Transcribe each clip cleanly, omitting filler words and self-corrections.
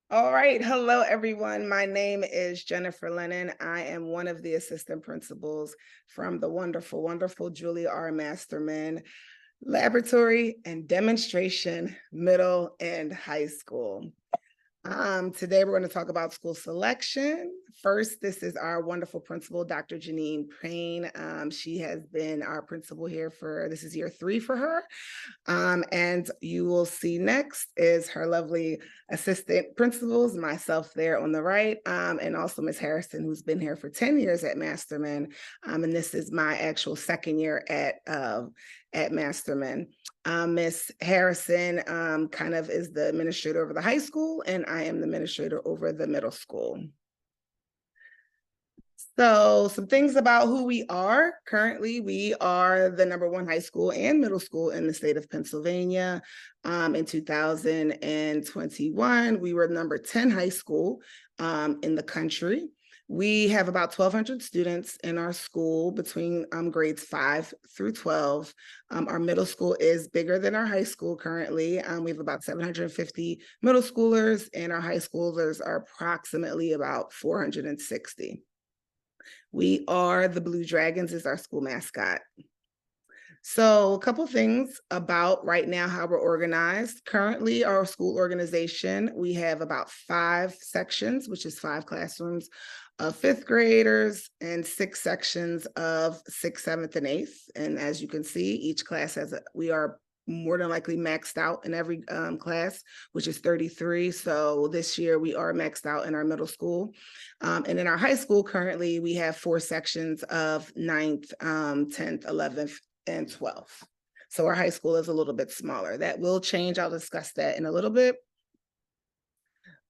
All right. Hello, everyone. My name is Jennifer Lennon. I am one of the assistant principals from the wonderful, wonderful Julia R. Masterman Laboratory and Demonstration Middle and High School. Today we're going to talk about school selection. First, this is our wonderful principal, Dr. Janine Payne. She has been our principal here this is year 3 for her. And you will see next is her lovely assistant principals, myself there on the right, and also Ms. Harrison, who's been here for 10 years at Masterman. And this is my actual second year at Masterman. Ms. Harrison kind of is the administrator over the high school, and I am the administrator over the middle school. So some things about who we are. Currently, we are the #1 high school and middle school in the state of Pennsylvania. In 2021, we were #10 high school in the country. We have about 1,200 students in our school between grades 5 through 12. Our middle school is bigger than our high school currently. We have about 750 middle schoolers, and our high schoolers are approximately about 460. We are the Blue Dragons is our school mascot. So a couple things about right now how we're organized. Currently, our school organization, we have about 5 sections, which is 5 classrooms of 5th graders and 6 sections of 6th, 7th, and 8th. And as you can see, each class we are more than likely maxed out in every class, which is 33. So this year we are maxed out in our middle school. And in our high school, currently we have 4 sections of 9th, 10th, 11th, and 12th. So our high school is a little bit smaller. That will change. I'll discuss that in a little bit.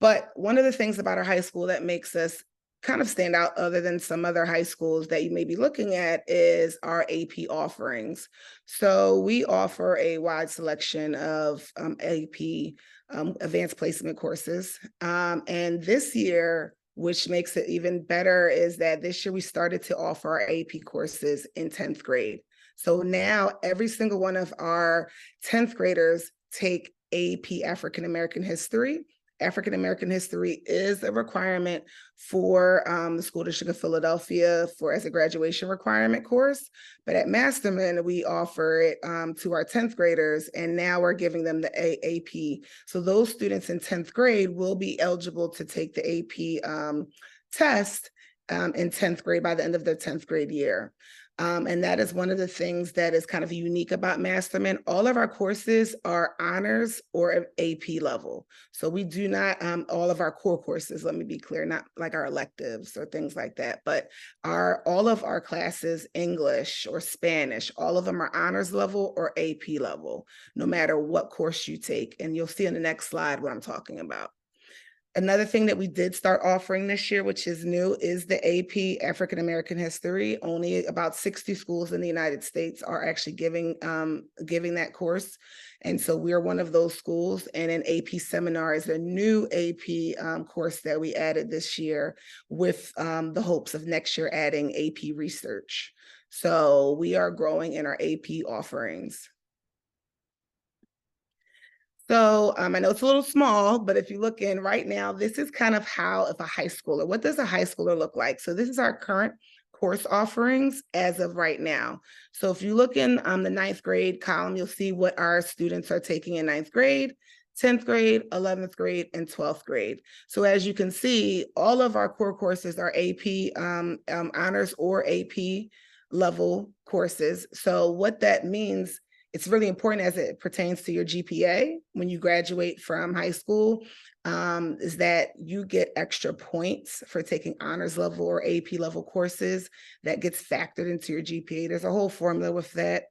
But one of the things about our high school that makes us kind of stand out other than some other high schools that you may be looking at is our AP offerings. So we offer a wide selection of AP advanced placement courses. And this year, which makes it even better, is that this year we started to offer our AP courses in 10th grade. So now every single one of our 10th graders take AP African American History. African American history is a requirement for the School District of Philadelphia as a graduation requirement course. But at Masterman, we offer it to our 10th graders, and now we're giving them the AP. So those students in 10th grade will be eligible to take the AP test in 10th grade by the end of their 10th grade year. And that is one of the things that is kind of unique about Masterman. All of our courses are honors or AP level. So we do not, all of our core courses, let me be clear, not like our electives or things like that, but all of our classes, English or Spanish, all of them are honors level or AP level, no matter what course you take. And you'll see in the next slide what I'm talking about. Another thing that we did start offering this year, which is new, is the AP African American History. Only about 60 schools in the United States are actually giving that course. And so we're one of those schools. And an AP Seminar is a new AP course that we added this year with the hopes of next year adding AP Research. So we are growing in our AP offerings. So I know it's a little small, but if you look in right now, this is kind of what does a high schooler look like? So this is our current course offerings as of right now. So if you look in the 9th grade column, you'll see what our students are taking in 9th grade, 10th grade, 11th grade, and 12th grade. So as you can see, all of our core courses are AP honors or AP level courses. So what that means, it's really important as it pertains to your GPA when you graduate from high school, is that you get extra points for taking honors level or AP level courses. That gets factored into your GPA. There's a whole formula with that.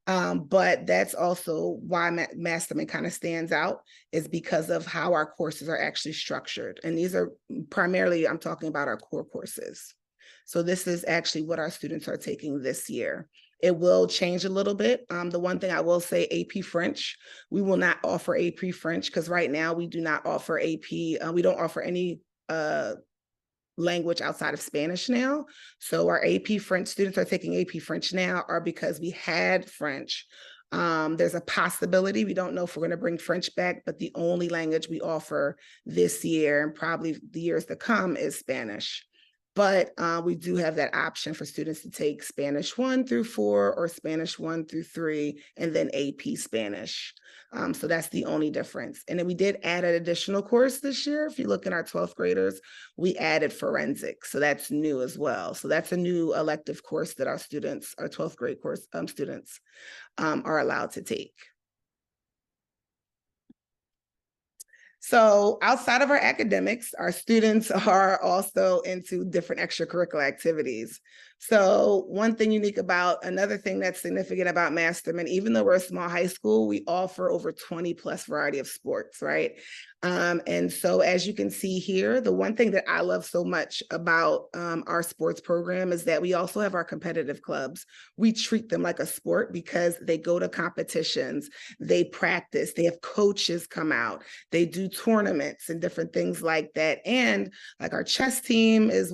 But that's also why Masterman kind of stands out, is because of how our courses are actually structured. And these are primarily, I'm talking about our core courses. So this is actually what our students are taking this year. It will change a little bit. The one thing I will say, AP French, we will not offer AP French because right now we do not offer AP. We don't offer any language outside of Spanish now. So our AP French students are taking AP French now are because we had French There's a possibility, we don't know if we're going to bring French back, but the only language we offer this year and probably the years to come is Spanish. But we do have that option for students to take Spanish 1 through 4 or Spanish 1 through 3, and then AP Spanish. So that's the only difference. And then we did add an additional course this year. If you look at our 12th graders, we added forensics. So that's new as well. So that's a new elective course that our students, our 12th grade course students are allowed to take. So outside of our academics, our students are also into different extracurricular activities. So one thing unique about, another thing that's significant about Masterman, even though we're a small high school, we offer over 20 plus variety of sports, right? And so as you can see here, the one thing that I love so much about our sports program is that we also have our competitive clubs. We treat them like a sport because they go to competitions, they practice, they have coaches come out, they do tournaments and different things like that. And like our chess team is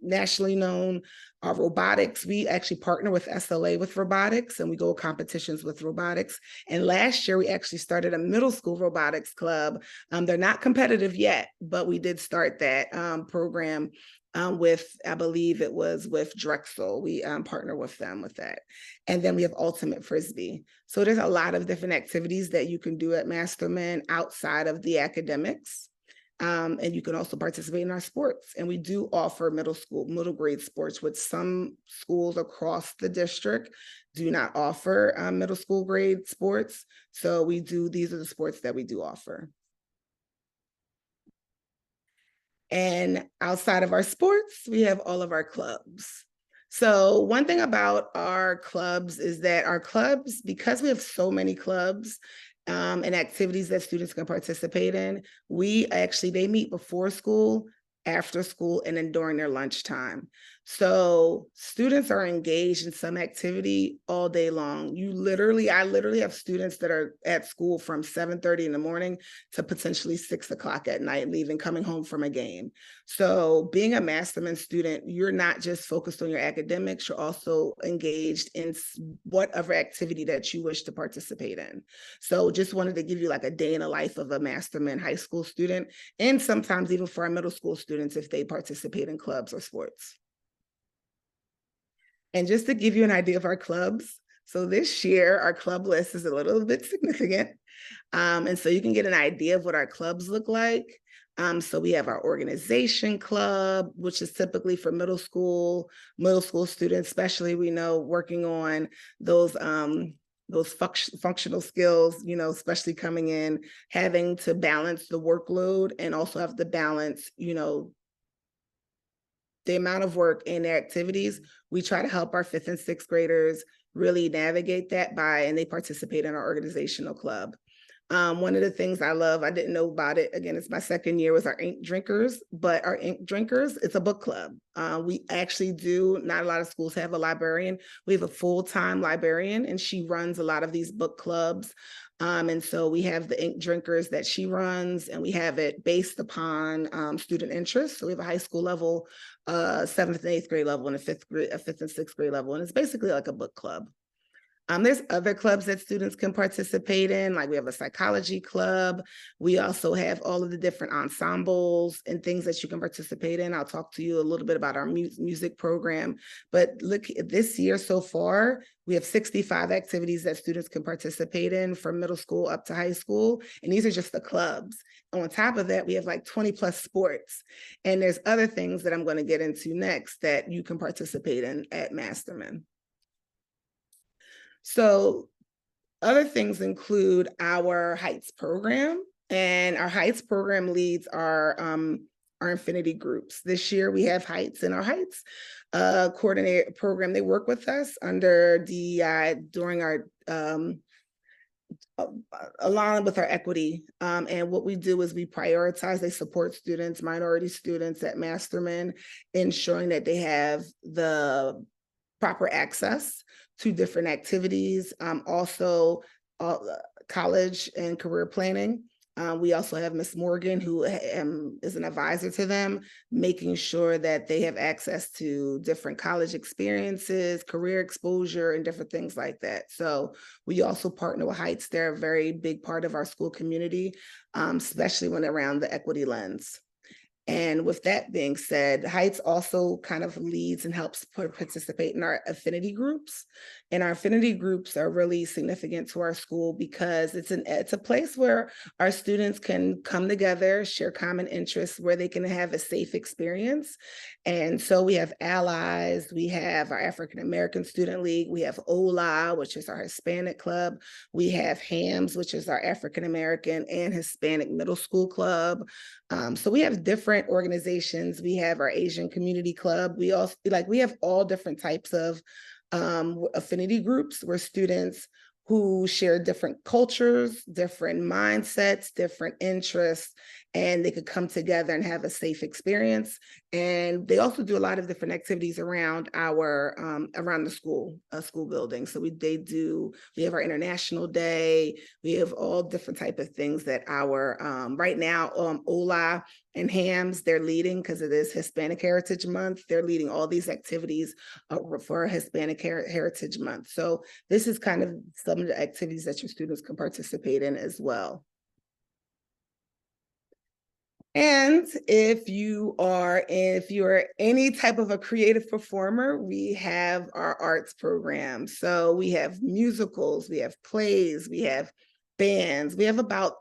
nationally known. Our robotics, we actually partner with SLA with robotics, and we go competitions with robotics. And last year, we actually started a middle school robotics club. They're not competitive yet, but we did start that program with, I believe it was with Drexel. We partner with them with that. And then we have Ultimate Frisbee. So there's a lot of different activities that you can do at Masterman outside of the academics. And you can also participate in our sports. And we do offer middle grade sports, which some schools across the district do not offer middle school grade sports. So we do, these are the sports that we do offer. And outside of our sports, we have all of our clubs. So one thing about our clubs is that our clubs, because we have so many clubs, and activities that students can participate in, they meet before school, after school, and then during their lunchtime. So students are engaged in some activity all day long. I literally have students that are at school from 7:30 in the morning to potentially 6 o'clock at night, leaving, coming home from a game. So being a Masterman student, you're not just focused on your academics, you're also engaged in whatever activity that you wish to participate in. So just wanted to give you like a day in the life of a Masterman high school student, and sometimes even for our middle school students if they participate in clubs or sports. And just to give you an idea of our clubs, so this year our club list is a little bit significant. And so you can get an idea of what our clubs look like. So we have our organization club, which is typically for middle school students, especially we know working on those functional skills, especially coming in, having to balance the workload and also have to balance, the amount of work and their activities. We try to help our 5th and 6th graders really navigate that and they participate in our organizational club. One of the things I love, I didn't know about it, again, it's my 2nd year, was our Ink Drinkers, but our Ink Drinkers, it's a book club. We actually do, not a lot of schools have a librarian. We have a full-time librarian, and she runs a lot of these book clubs. And so we have the Ink Drinkers that she runs, and we have it based upon student interest. So we have a high school level, 7th and 8th grade level, and a 5th and 6th grade level, and it's basically like a book club. There's other clubs that students can participate in, like we have a psychology club. We also have all of the different ensembles and things that you can participate in. I'll talk to you a little bit about our music program. But look, this year so far, we have 65 activities that students can participate in from middle school up to high school. And these are just the clubs. On top of that, we have like 20 plus sports. And there's other things that I'm going to get into next that you can participate in at Masterman. So other things include our Heights program, and our Heights program leads our Infinity groups. This year we have Heights, and our Heights coordinator program, they work with us under DEI during our along with our equity. And what we do is we prioritize, they support students, minority students at Masterman, ensuring that they have the proper access to different activities, also college and career planning. We also have Miss Morgan, who is an advisor to them, making sure that they have access to different college experiences, career exposure, and different things like that. So we also partner with Heights. They're a very big part of our school community, especially when around the equity lens. And with that being said, Heights also kind of leads and helps participate in our affinity groups. And our affinity groups are really significant to our school because it's a place where our students can come together, share common interests, where they can have a safe experience. And so we have allies, we have our African American Student League, we have OLA, which is our Hispanic club, we have HAMS, which is our African American and Hispanic middle school club. So we have different organizations. We have our Asian Community Club. We have all different types of affinity groups where students who share different cultures, different mindsets, different interests, and they could come together and have a safe experience. And they also do a lot of different activities around around the school building. So we have our International Day. We have all different type of things that our right now OLA and HAMS, they're leading because it is Hispanic Heritage Month. They're leading all these activities for Hispanic Heritage Month. So this is kind of some of the activities that your students can participate in as well. And if you're any type of a creative performer, we have our arts program. So we have musicals, we have plays, we have bands. We have about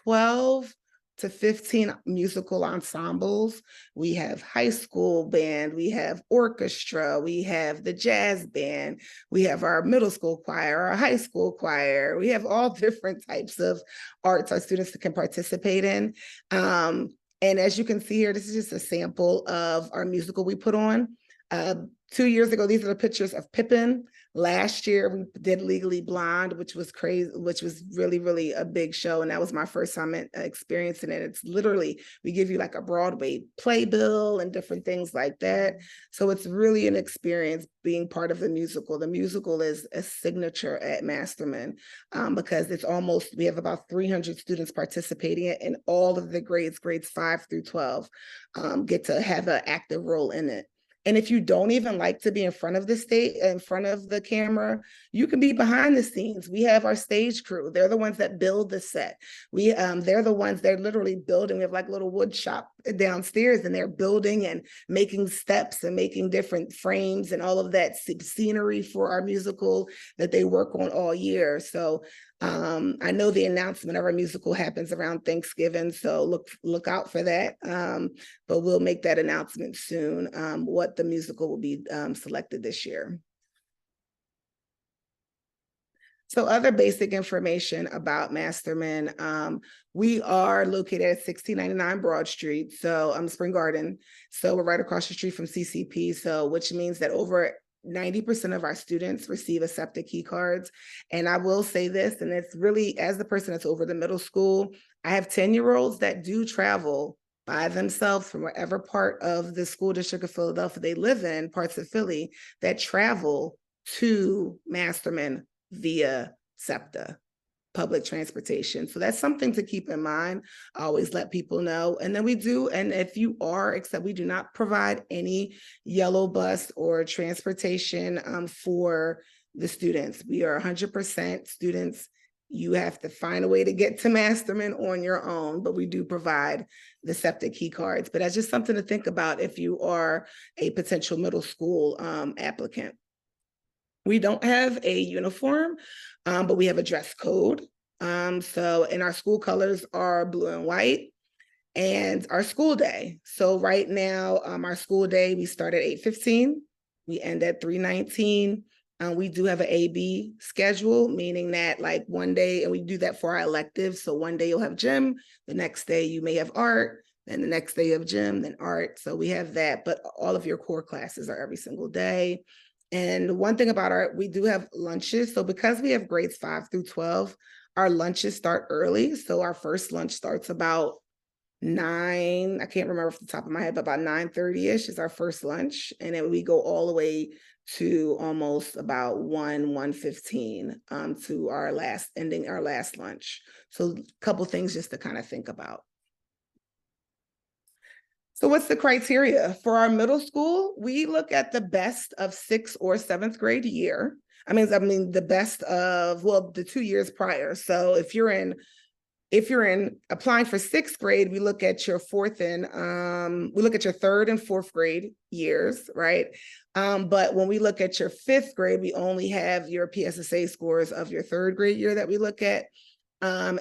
12 to 15 musical ensembles. We have high school band, we have orchestra, we have the jazz band, we have our middle school choir, our high school choir. We have all different types of arts our students can participate in. And as you can see here, this is just a sample of our musical we put on. 2 years ago, these are the pictures of Pippin. Last year, we did Legally Blonde, which was crazy, which was really, really a big show. And that was my first time experiencing it. It's literally, we give you like a Broadway playbill and different things like that. So it's really an experience being part of the musical. The musical is a signature at Masterman because we have about 300 students participating in it, and all of the grades 5 through 12, get to have an active role in it. And if you don't even like to be in front of the camera, you can be behind the scenes. We have our stage crew. They're the ones that build the set. They're literally building. We have like little wood shop downstairs, and they're building and making steps and making different frames and all of that scenery for our musical that they work on all year. So I know the announcement of our musical happens around Thanksgiving, so look out for that. But we'll make that announcement soon, what the musical will be selected this year. So other basic information about Masterman. We are located at 1699 Broad Street, so Spring Garden. So we're right across the street from CCP, so which means that over 90% of our students receive accepted key cards. And I will say this, and it's really, as the person that's over the middle school, I have 10-year-olds that do travel by themselves from wherever part of the school district of Philadelphia they live in, parts of Philly, that travel to Masterman via SEPTA, public transportation. So that's something to keep in mind. I always let people know. And then we do not provide any yellow bus or transportation for the students. We are 100% students. You have to find a way to get to Masterman on your own, but we do provide the SEPTA key cards. But that's just something to think about if you are a potential middle school applicant. We don't have a uniform, but we have a dress code. And our school colors are blue and white, and our school day. So right now, our school day, we start at 8:15, we end at 3:19. We do have an A-B schedule, meaning that like one day, and we do that for our electives. So one day you'll have gym, the next day you may have art, then the next day you have gym, then art. So we have that, but all of your core classes are every single day. And one thing about we do have lunches. So because we have grades 5 through 12, our lunches start early. So our first lunch starts about I can't remember off the top of my head, but about 9:30ish is our first lunch. And then we go all the way to almost about 1:15 to ending our last lunch. So a couple things just to kind of think about. So what's the criteria? For our middle school, we look at the best of 6th or 7th grade year. I mean the best of, well, the 2 years prior. So if you're in applying for 6th grade, we look at your we look at your 3rd and 4th grade years, right? But when we look at your 5th grade, we only have your PSSA scores of your 3rd grade year that we look at. And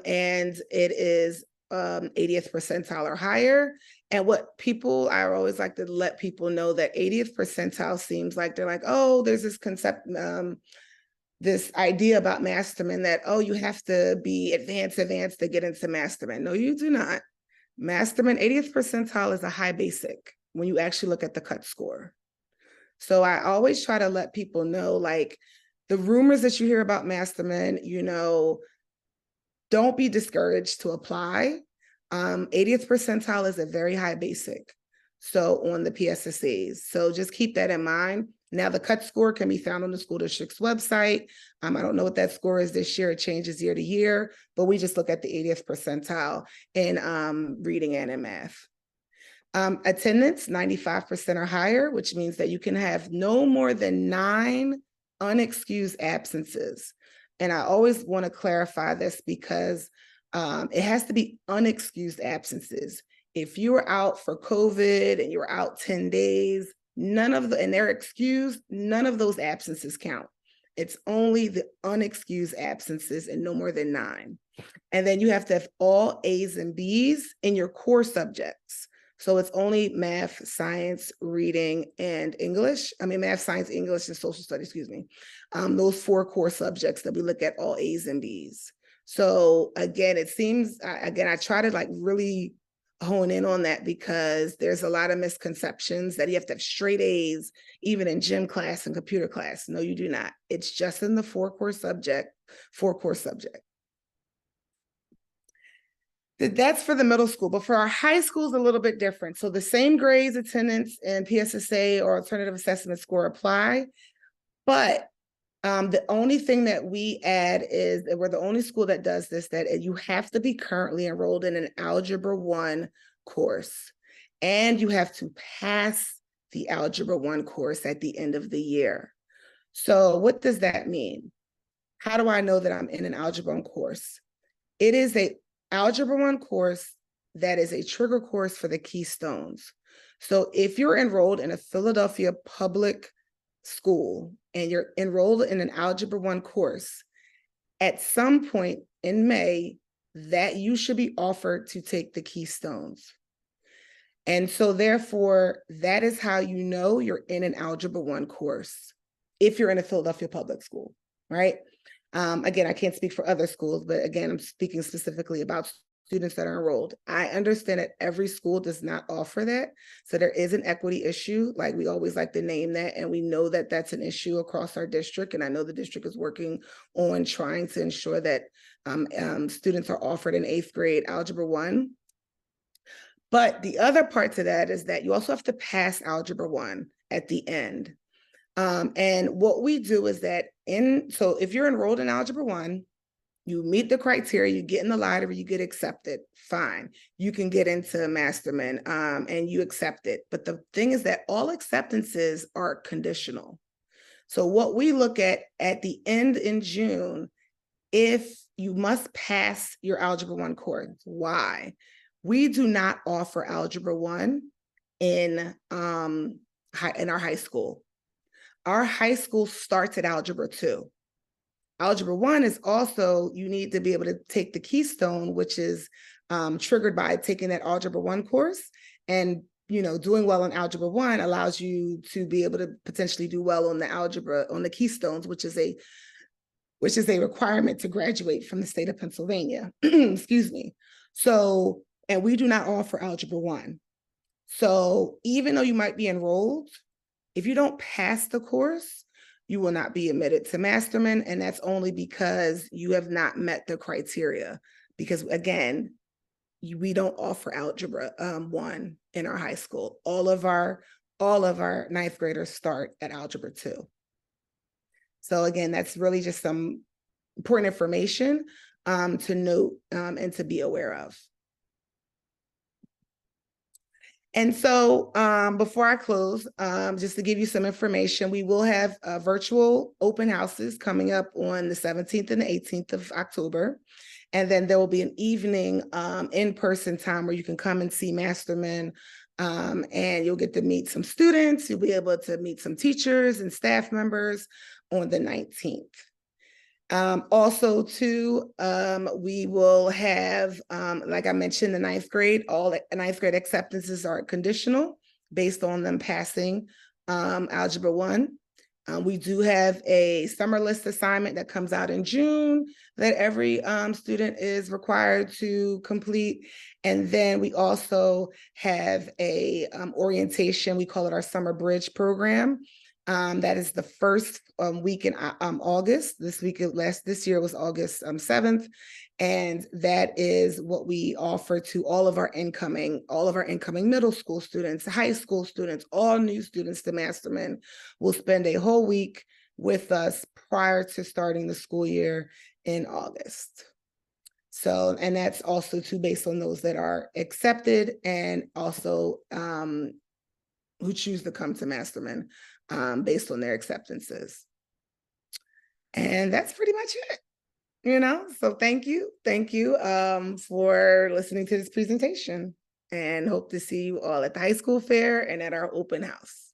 it is 80th percentile or higher. And I always like to let people know that 80th percentile seems like they're like, oh, there's this concept, this idea about Masterman that, oh, you have to be advanced to get into Masterman. No, you do not. Masterman 80th percentile is a high basic when you actually look at the cut score. So I always try to let people know, like, the rumors that you hear about Masterman, don't be discouraged to apply. 80th percentile is a very high basic. So on the PSSAs. So just keep that in mind. Now the cut score can be found on the school district's website. I don't know what that score is this year. It changes year to year, but we just look at the 80th percentile in reading and in math. Attendance, 95% or higher, which means that you can have no more than 9 unexcused absences. And I always want to clarify this because it has to be unexcused absences. If you were out for COVID and you're out 10 days, and they're excused, none of those absences count. It's only the unexcused absences and no more than 9. And then you have to have all A's and B's in your core subjects. So it's only math, science, reading, and English. Math, science, English, and social studies, excuse me. Those 4 core subjects that we look at all A's and B's. So again, I try to really hone in on that because there's a lot of misconceptions that you have to have straight A's, even in gym class and computer class. No, you do not. It's just in the 4 core subject. That's for the middle school, but for our high school is a little bit different. So the same grades, attendance, and PSSA or alternative assessment score apply, but the only thing that we add is that we're the only school that does this, that you have to be currently enrolled in an Algebra 1 course, and you have to pass the Algebra 1 course at the end of the year. So what does that mean? How do I know that I'm in an Algebra 1 course? It is a Algebra 1 course that is a trigger course for the Keystones. So if you're enrolled in a Philadelphia public school and you're enrolled in an Algebra 1 course, at some point in May, that you should be offered to take the Keystones. And so therefore, that is how you know you're in an Algebra 1 course, if you're in a Philadelphia public school, right? Again, I can't speak for other schools, but again, I'm speaking specifically about students that are enrolled. I understand that every school does not offer that. So there is an equity issue, like we always like to name that. And we know that that's an issue across our district. And I know the district is working on trying to ensure that students are offered in 8th grade Algebra 1. But the other part to that is that you also have to pass Algebra 1 at the end. And what we do is that so if you're enrolled in Algebra 1, you meet the criteria, you get in the lottery, you get accepted, fine. You can get into Masterman and you accept it. But the thing is that all acceptances are conditional. So what we look at the end in June, if you must pass your Algebra 1 course. Why? We do not offer Algebra 1 in our high school. Our high school starts at Algebra 2. Algebra 1 is also, you need to be able to take the Keystone, which is triggered by taking that Algebra 1 course. And, doing well in Algebra 1 allows you to be able to potentially do well on the Keystones, which is a requirement to graduate from the state of Pennsylvania. Excuse me. So, and we do not offer Algebra 1. So even though you might be enrolled, if you don't pass the course, you will not be admitted to Masterman, and that's only because you have not met the criteria. Because again, we don't offer Algebra 1 in our high school. All of our ninth graders start at Algebra 2. So again, that's really just some important information to note and to be aware of. And so before I close, just to give you some information, we will have virtual open houses coming up on the 17th and the 18th of October. And then there will be an evening in-person time where you can come and see Masterman, and you'll get to meet some students. You'll be able to meet some teachers and staff members on the 19th. Also, too, we will have, like I mentioned, the ninth grade, all ninth grade acceptances are conditional based on them passing Algebra 1. We do have a summer list assignment that comes out in June that every student is required to complete. And then we also have a orientation, we call it our Summer Bridge program. That is the first week in August. This year was August 7th. And that is what we offer to all of our incoming middle school students, high school students, all new students to Masterman will spend a whole week with us prior to starting the school year in August. So, and that's also too based on those that are accepted and also who choose to come to Masterman based on their acceptances. And that's pretty much it, so thank you for listening to this presentation, and hope to see you all at the high school fair and at our open house.